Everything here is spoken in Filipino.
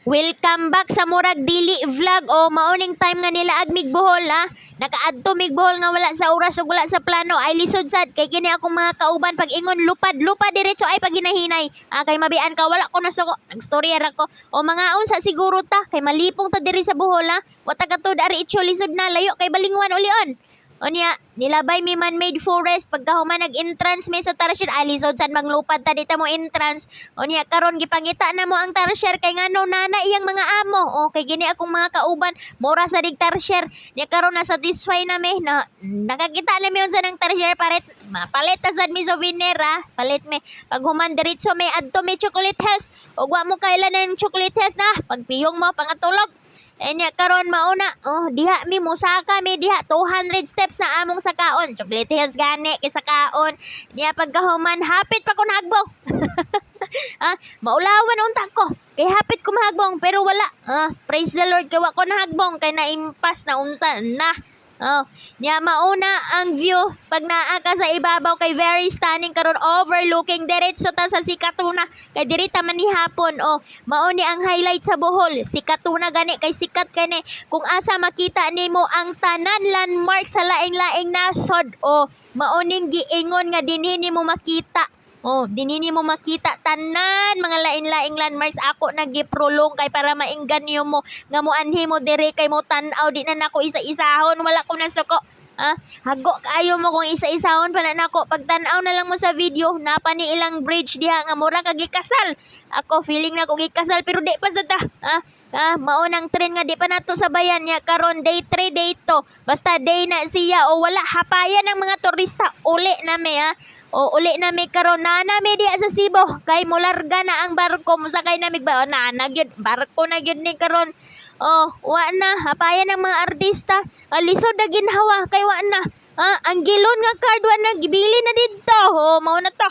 Welcome back sa Murag Dili Vlog. O mauning time nga nila agmig Bohol ha. Nakaadto mig Bohol nga wala sa oras ug wala sa plano ay lisod sad kay kini akong mga kauban pag ingon lupad diretso ay pag hinahinay. Kay mabian ka wala ko nasuko. Nagstorya ra ko. O mga unsa siguro ta kay malipong ta diri sa Bohol ha. Wa ta katud ari itso lisod na layo kay balingwan ulion. O niya, nilabay mi man-made forest pagkahuman nag-entrance mi sa Tarsier ay lisod sad manglupad ta dita mo entrance. O niya karon gipangita na mo ang Tarsier kay ngano nana iyang mga amo. O kay gini akong mga kauban mura sa dig Tarsier. Niya karon na satisfy na mi na nakakita na mi unsa nang Tarsier palit ta sad mi souvenir palit mi paghuman diretso mi adto mi Chocolate Hills. Og wa mo kailan ng Chocolate Hills na pagpiyong mo pangatulog. Enya karon mauna diha mi musaka mi diha 200 steps na among sakaon. Chocolate Hills gani kay sakaon. Niya pagkahuman hapit pa kun hagbong. Maulawan unta ko. Kay hapit ko mahagbong pero wala. Praise the Lord kay wa ko nahagbong kay naimpas na unsa na. Niya mauna ang view pag naa ka sa ibabaw kay very stunning karon overlooking diretso ta sa Sikatuna kay diri ta man ni hapon. Mauni ang highlight sa Bohol Sikatuna gani kay sikat kani kung asa makita nimo ang tanan landmark sa laing-laing nasod. Mauning giingon nga dinhi nimo makita. Dinini mo makita tanan mga lain-laing landmarks. Ako nagiprolong kay para maingganyo mo nga mo anhi mo dire kay mo tan-aw di na nako isa-isahon wala ko nasuko. Hago kaayo mo kung isa-isahon pa na nako pag tan-aw na lang mo sa video napa ni ilang bridge diha nga mura kag gikasal. Ako feeling na ko gikasal pero di pa sad ta. Maunang trend nga di pa nato sabayan niya karon day 3 day to. Basta day na siya o wala hapayan ng mga turista uli na mi uli na mi karon na mi diya sa Cebu kay mularga na ang barko musakay na mig na gyud barko na gyud ni karon. Wa na hapayan ng mga artista. Lisod na ginhawa kay wa na. Ang gilon nga card wa na gibili na didto. Mao na to.